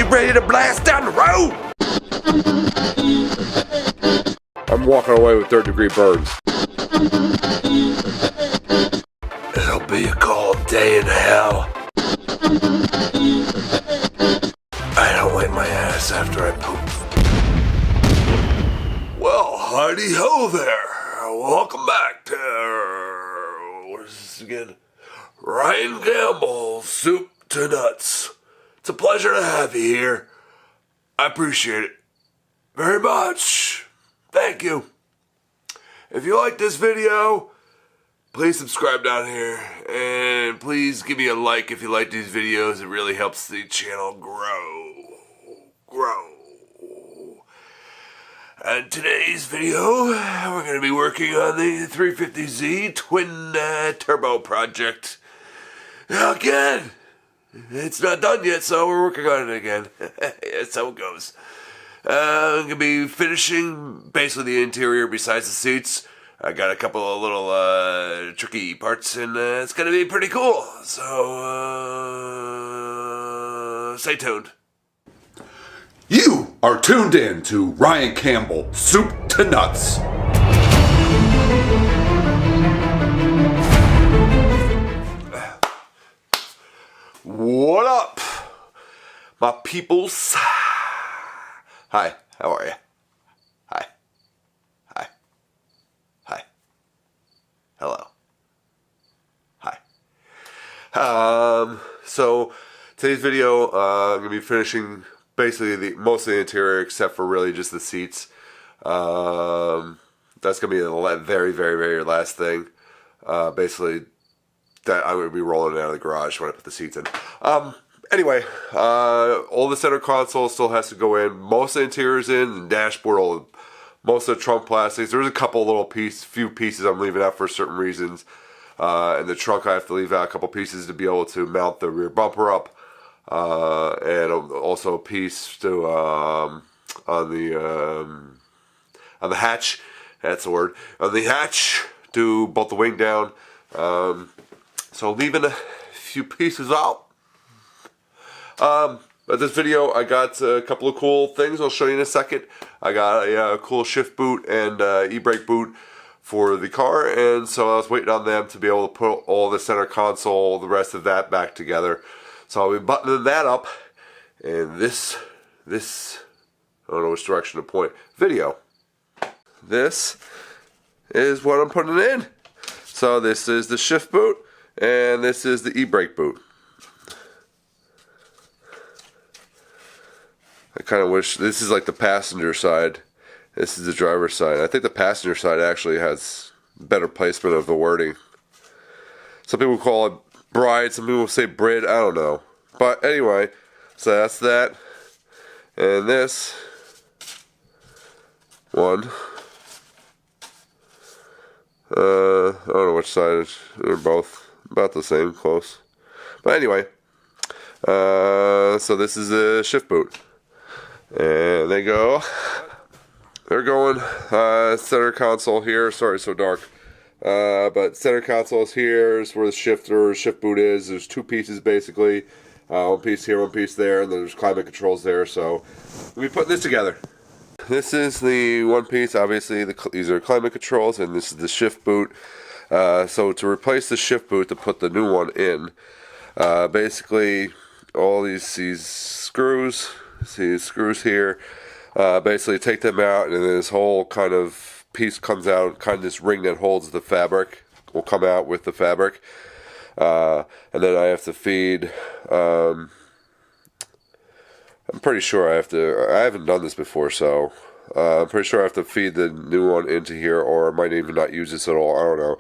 you ready to blast down the road? I'm walking away with third-degree burns. It'll be a cold day in hell. I don't wipe my ass after I poop. Well, heidi ho there. Welcome back to, what is this again? Ryan Campbell's Soup to Nuts. It's a pleasure to have you here. I appreciate it very much. Thank you. If you like this video, please subscribe down here. And please give me a like if you like these videos. It really helps the channel grow. And today's video, we're going to be working on the 350Z twin turbo project. Again, it's not done yet, so we're working on it again. That's how it goes. I'm going to be finishing basically the interior besides the seats. I got a couple of little tricky parts, and it's going to be pretty cool. So, stay tuned. You are tuned in to Ryan Campbell, Soup to Nuts. What up, my peoples? Hi, how are you? Hi. Hello. Hi. So today's video, I'm gonna be finishing basically most of the interior except for really just the seats. That's gonna be the very last thing. Basically, that I'm gonna be rolling it out of the garage when I put the seats in. Anyway, all the center console still has to go in. Most of the interior's in, the dashboard, most of the trunk plastics. There's a couple little few pieces I'm leaving out for certain reasons. And the trunk I have to leave out a couple pieces to be able to mount the rear bumper up. And also a piece to on the hatch. That's the word. On the hatch to bolt the wing down. So leaving a few pieces out. But this video, I got a couple of cool things I'll show you in a second. I got a cool shift boot and e-brake boot for the car, and so I was waiting on them to be able to put all the center console, the rest of that back together. So I'll be buttoning that up, and this, I don't know which direction to point, video. This is what I'm putting in. So this is the shift boot, and this is the e-brake boot. I kind of wish, this is like the passenger side, this is the driver's side. I think the passenger side actually has better placement of the wording. Some people call it bride, some people say brid, I don't know. But anyway, so that's that. And this one, I don't know which side, they're both about the same, close. But anyway, so this is a shift boot. And they're going center console here. Sorry, it's so dark. But center console is here. Is where the shift boot is. There's two pieces basically. One piece here, one piece there, and there's climate controls there. So we put this together. This is the one piece. Obviously, these are climate controls, and this is the shift boot. So to replace the shift boot, to put the new one in, basically all these screws. See these screws here, basically take them out, and then this whole kind of piece comes out, kind of this ring that holds the fabric will come out with the fabric, and then I have to feed, I'm pretty sure I haven't done this before, so I'm pretty sure I have to feed the new one into here, or I might even not use this at all, I don't know.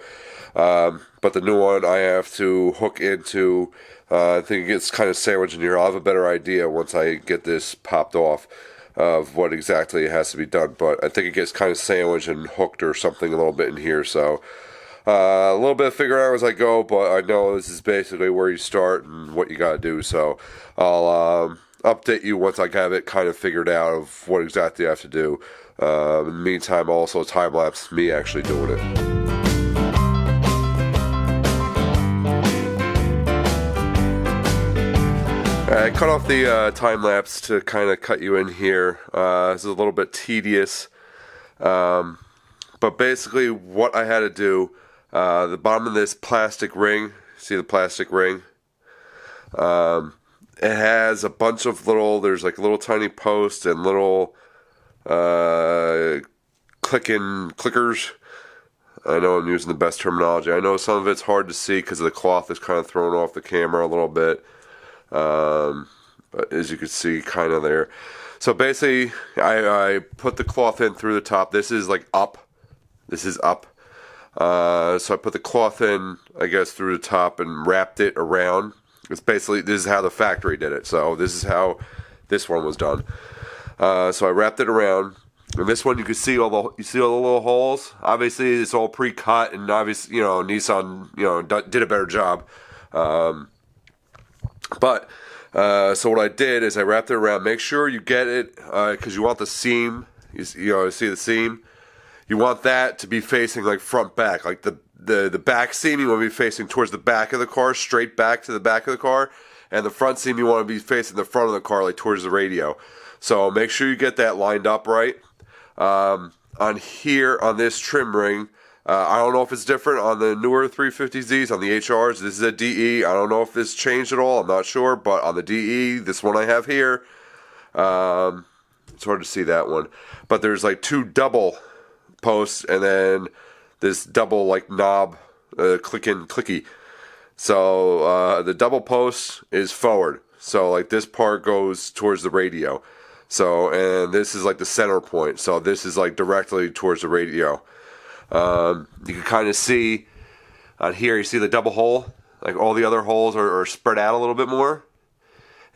But the new one I have to hook into, I think it gets kind of sandwiched in here. I'll have a better idea once I get this popped off of what exactly has to be done. But I think it gets kind of sandwiched and hooked or something a little bit in here. So a little bit of figuring out as I go, but I know this is basically where you start and what you got to do. So I'll update you once I have it kind of figured out of what exactly I have to do. In the meantime, also time-lapse me actually doing it. I cut off the time lapse to kind of cut you in here. This is a little bit tedious, but basically what I had to do, the bottom of this plastic ring, see the plastic ring? It has a bunch of there's like little tiny posts and little clickers. I know I'm using the best terminology. I know some of it's hard to see because the cloth is kind of thrown off the camera a little bit. But as you can see, kind of there. So basically, I put the cloth in through the top. This is like up. This is up. So I put the cloth in, I guess, through the top and wrapped it around. It's basically, this is how the factory did it. So this is how this one was done. So I wrapped it around. And this one, you can see all the little holes. Obviously, it's all pre-cut, and obviously, Nissan, did a better job. But so what I did is I wrapped it around. Make sure you get it because you want the seam. You see the seam. You want that to be facing like front back, like the back seam. You want to be facing towards the back of the car, straight back to the back of the car, and the front seam you want to be facing the front of the car, like towards the radio. So make sure you get that lined up right. On here, on this trim ring, I don't know if it's different on the newer 350Zs, on the HRs. This is a DE. I don't know if this changed at all. I'm not sure. But on the DE, this one I have here, it's hard to see that one. But there's like two double posts and then this double like knob clicky. So the double post is forward. So like this part goes towards the radio. So, and this is like the center point. So this is like directly towards the radio. You can kind of see on here, you see the double hole? Like all the other holes are spread out a little bit more.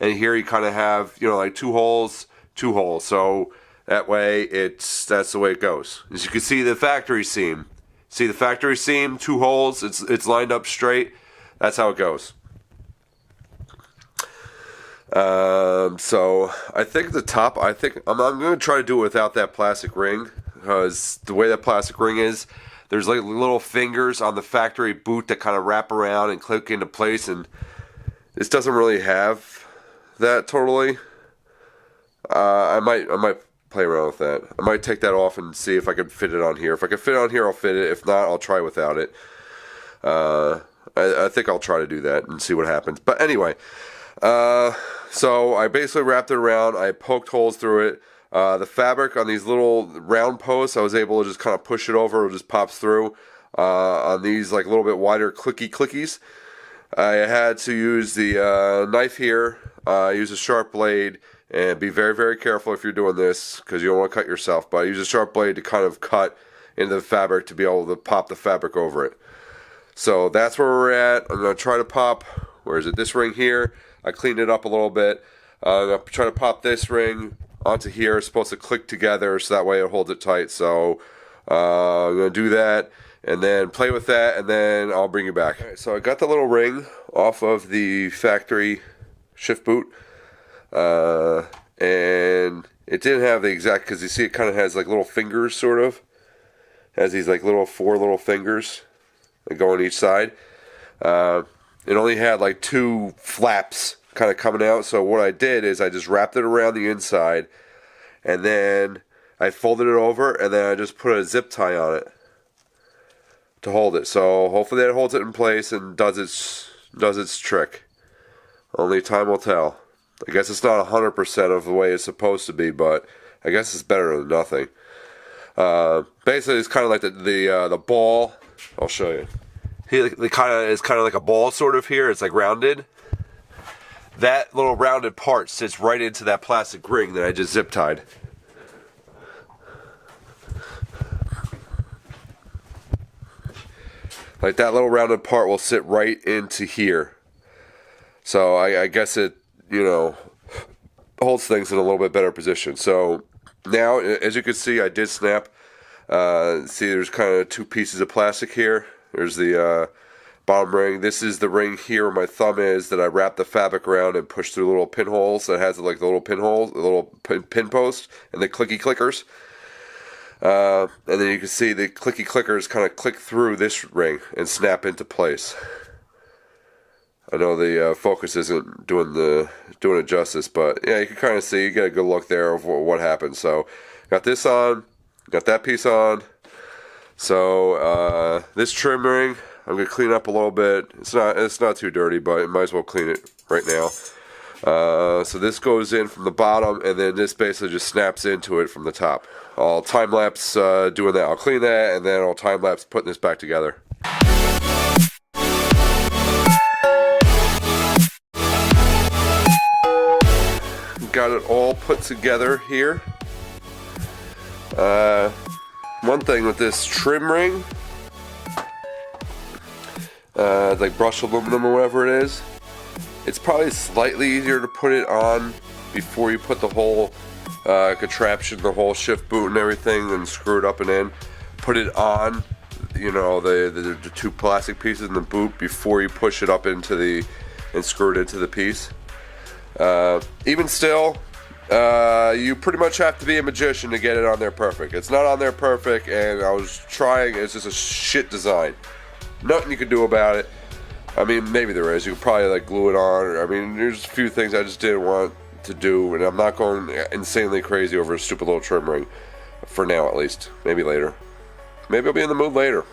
And here you kind of have, like two holes. So that way that's the way it goes. As you can see the factory seam. See the factory seam, two holes, it's lined up straight. That's how it goes. So I think the top, I'm going to try to do it without that plastic ring, because the way that plastic ring is, there's like little fingers on the factory boot that kind of wrap around and click into place, and this doesn't really have that totally. I might play around with that. I might take that off and see if I can fit it on here. If I can fit it on here, I'll fit it. If not, I'll try without it. I think I'll try to do that and see what happens. But anyway, so I basically wrapped it around. I poked holes through it. The fabric on these little round posts, I was able to just kind of push it over. It just pops through. On these like a little bit wider clickies, I had to use the knife here. Use a sharp blade, and be very, very careful if you're doing this, because you don't want to cut yourself. But I use a sharp blade to kind of cut into the fabric to be able to pop the fabric over it. So that's where we're at. I'm going to try to pop, where is it, this ring here. I cleaned it up a little bit. I'm going to try to pop this ring onto here. It's supposed to click together so that way it holds it tight. So I'm going to do that and then play with that, and then I'll bring you back. All right, so I got the little ring off of the factory shift boot. And it didn't have the exact, because you see it kind of has like little fingers, sort of. Has these like four little fingers that go on each side. It only had like two flaps kind of coming out. So what I did is I just wrapped it around the inside, and then I folded it over, and then I just put a zip tie on it to hold it. So hopefully that holds it in place and does its trick. Only time will tell. I guess it's not 100% of the way it's supposed to be, but I guess it's better than nothing. Basically, it's kind of like the ball. I'll show you. It's kind of like a ball sort of here. It's like rounded. That little rounded part sits right into that plastic ring that I just zip tied. Like that little rounded part will sit right into here. So I guess it, holds things in a little bit better position. So now, as you can see, I did snap. See, there's kind of two pieces of plastic here. There's the bottom ring. This is the ring here where my thumb is that I wrapped the fabric around and pushed through little pinholes. That has like the little pinholes, the little pin post, and the clicky clickers. And then you can see the clicky clickers kind of click through this ring and snap into place. I know the focus isn't doing it justice, but yeah, you can kind of see, you get a good look there of what happened. So, got this on, got that piece on. So this trim ring, I'm gonna clean up a little bit. It's not too dirty, but I might as well clean it right now. So this goes in from the bottom, and then this basically just snaps into it from the top. I'll time lapse doing that. I'll clean that, and then I'll time lapse putting this back together. Got it all put together here. One thing with this trim ring, like brushed aluminum or whatever it is, it's probably slightly easier to put it on before you put the whole contraption, the whole shift boot and everything, and screw it up and in. Put it on, you know, the two plastic pieces in the boot before you push it up into and screw it into the piece. Even still, you pretty much have to be a magician to get it on there perfect. It's not on there perfect, and I was trying. It's just a shit design. Nothing you can do about it. I mean, maybe there is. You could probably like glue it on. I mean, there's a few things I just didn't want to do, and I'm not going insanely crazy over a stupid little trim ring. For now, at least. Maybe later. Maybe I'll be in the mood later.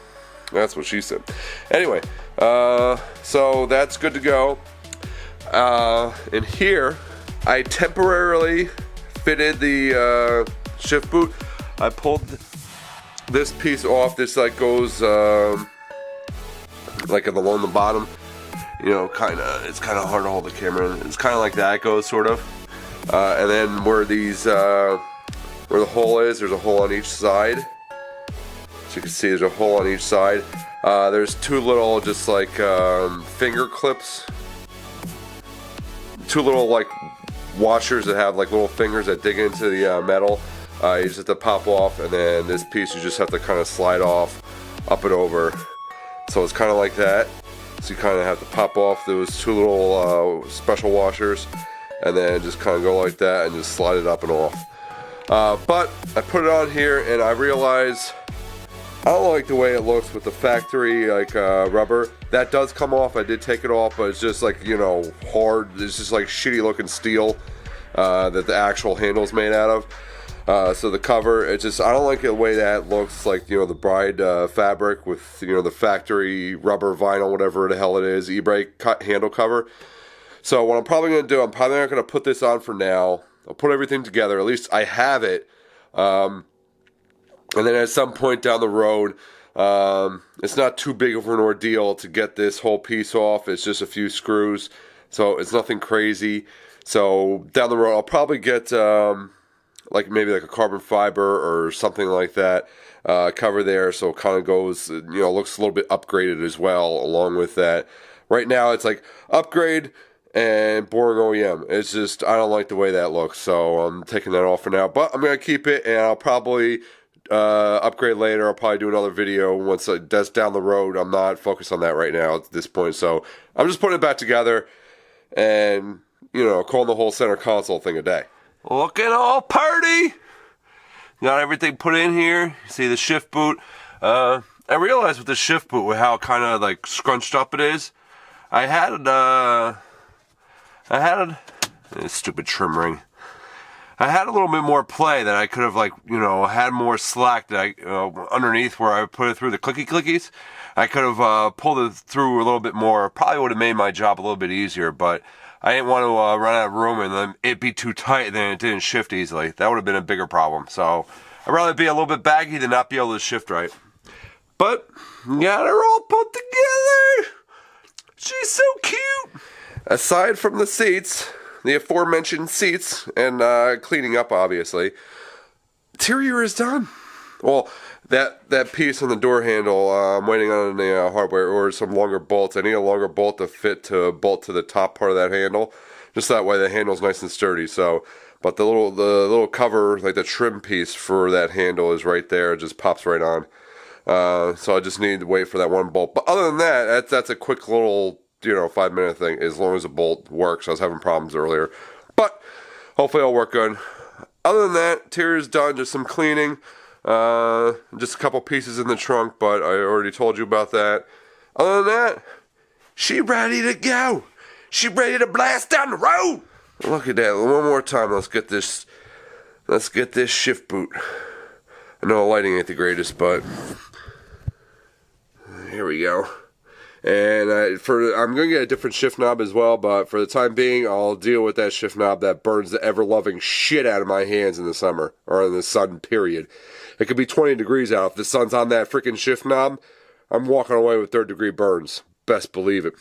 That's what she said. Anyway, so that's good to go. In here, I temporarily fitted the shift boot. I pulled this piece off. This like goes like along the bottom. You know, it's kind of hard to hold the camera in. It's kind of like that goes, sort of. And then where where the hole is, there's a hole on each side. So you can see there's a hole on each side. There's two little just like finger clips. Two little like washers that have like little fingers that dig into the metal. You just have to pop off, and then this piece you just have to kind of slide off, up and over. So it's kind of like that. So you kind of have to pop off those two little special washers, and then just kind of go like that and just slide it up and off. But I put it on here, and I realized I don't like the way it looks with the factory like rubber. That does come off. I did take it off, but it's just like, you know, hard. It's just like shitty looking steel that the actual handle's made out of. So the cover, I don't like the way that looks, like, you know, the bride fabric with, you know, the factory rubber vinyl, whatever the hell it is, e-brake handle cover. So what I'm probably going to do, I'm probably not going to put this on for now. I'll put everything together. At least I have it. And then at some point down the road, it's not too big of an ordeal to get this whole piece off. It's just a few screws. So it's nothing crazy. So down the road, I'll probably get like maybe like a carbon fiber or something like that cover there. So it kind of goes, you know, looks a little bit upgraded as well along with that. Right now it's like upgrade and boring OEM. It's just, I don't like the way that looks. So I'm taking that off for now. But I'm going to keep it, and I'll probably upgrade later. I'll probably do another video once that's down the road. I'm not focused on that right now at this point. So I'm just putting it back together and, you know, calling the whole center console thing a day. Looking all party. Got everything put in here. You see the shift boot. I realized with the shift boot with how kind of like scrunched up it is. I had a stupid trim ring. I had a little bit more play that I could have, like, you know, had more slack that I underneath where I put it through the clickies. I could have pulled it through a little bit more. Probably would have made my job a little bit easier, but I didn't want to run out of room and then it be too tight and then it didn't shift easily. That would have been a bigger problem. So I'd rather be a little bit baggy than not be able to shift right. But got her all put together. She's so cute. Aside from the seats, the aforementioned seats, and cleaning up, obviously, interior is done. Well, that piece on the door handle, I'm waiting on the hardware or some longer bolts. I need a longer bolt to bolt to the top part of that handle, just that way the handle's nice and sturdy. So, but the little cover, like the trim piece for that handle, is right there. It just pops right on. So I just need to wait for that one bolt. But other than that, that's a quick little, you know, 5-minute thing, as long as the bolt works. I was having problems earlier, but hopefully it'll work good. Other than that, interior's done, just some cleaning, just a couple pieces in the trunk, but I already told you about that. Other than that, She ready to go. She ready to blast down the road. Look at that. One more time. Let's get this shift boot. I know the lighting ain't the greatest, but here we go. And I'm going to get a different shift knob as well, but for the time being, I'll deal with that shift knob that burns the ever-loving shit out of my hands in the summer, or in the sun, period. It could be 20 degrees out. If the sun's on that freaking shift knob, I'm walking away with third-degree burns. Best believe it.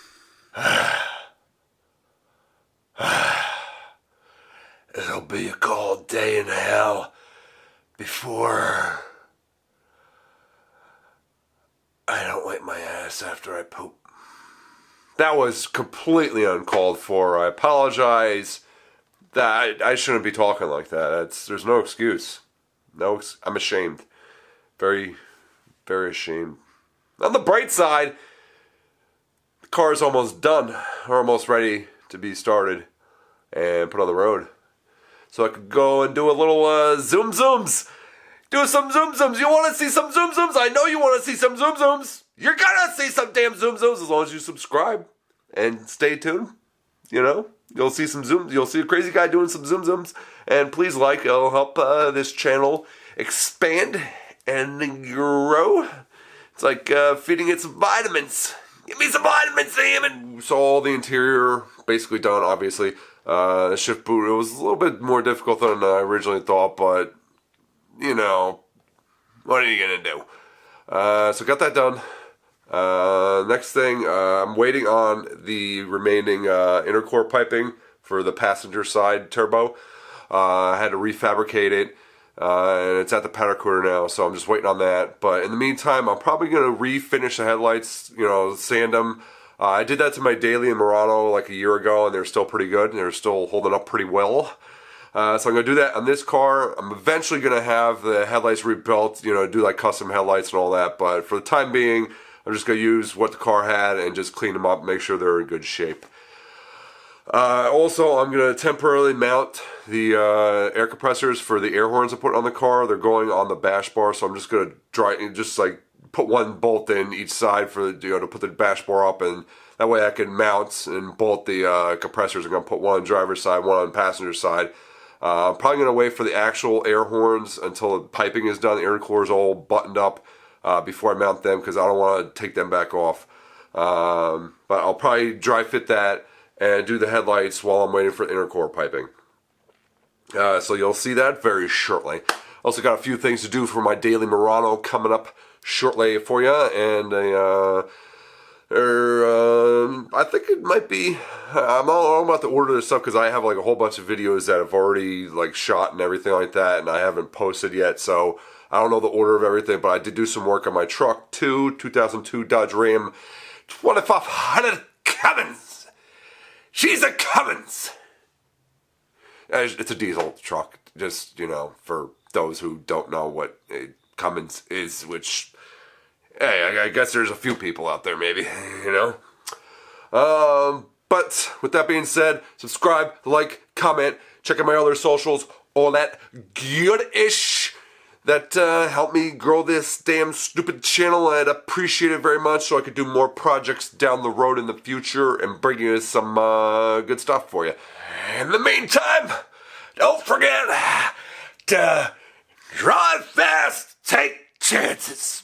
It'll be a cold day in hell before I don't wipe my ass after I poop. That was completely uncalled for. I apologize. That I shouldn't be talking like that. There's no excuse. I'm ashamed. Very, very ashamed. On the bright side, the car's almost done. We're almost ready to be started and put on the road. So I could go and do a little zooms. Do some zoom-zooms. You want to see some zoom-zooms? I know you want to see some zoom-zooms. You're going to see some damn zoom-zooms as long as you subscribe and stay tuned. You know, you'll see some zooms. You'll see a crazy guy doing some zoom-zooms. And please like. It'll help this channel expand and grow. It's like feeding it some vitamins. Give me some vitamins, Sam. So all the interior basically done, obviously. The shift boot, it was a little bit more difficult than I originally thought, but you know, what are you going to do? So got that done. Next thing, I'm waiting on the remaining intercore piping for the passenger side turbo. I had to refabricate it, and it's at the powder coater now, so I'm just waiting on that. But in the meantime, I'm probably going to refinish the headlights, you know, sand them. I did that to my Daily and Murano like a year ago, and they're still pretty good, and they're still holding up pretty well. So I'm going to do that on this car. I'm eventually going to have the headlights rebuilt, you know, do like custom headlights and all that. But for the time being, I'm just going to use what the car had and just clean them up, make sure they're in good shape. Also, I'm going to temporarily mount the air compressors for the air horns I put on the car. They're going on the bash bar, so I'm just going to put one bolt in each side for the, you know, to put the bash bar up, and that way I can mount and bolt the compressors. I'm going to put one on driver's side, one on passenger side. I'm probably going to wait for the actual air horns until the piping is done, the air core is all buttoned up before I mount them, because I don't want to take them back off. But I'll probably dry fit that and do the headlights while I'm waiting for the inner core piping. So you'll see that very shortly. Also got a few things to do for my Daily Murano coming up shortly for you, and I think it might be, I'm all about to order this stuff because I have like a whole bunch of videos that I've already like shot and everything like that, and I haven't posted yet, so I don't know the order of everything, but I did do some work on my truck too, 2002 Dodge Ram 2500 Cummins. She's a Cummins. It's a diesel truck, just, you know, for those who don't know what a Cummins is, which, hey, I guess there's a few people out there maybe, you know. But with that being said, subscribe, like, comment, check out my other socials, all that good-ish that helped me grow this damn stupid channel. I'd appreciate it very much so I could do more projects down the road in the future and bring you some good stuff for you. In the meantime, don't forget to drive fast, take chances.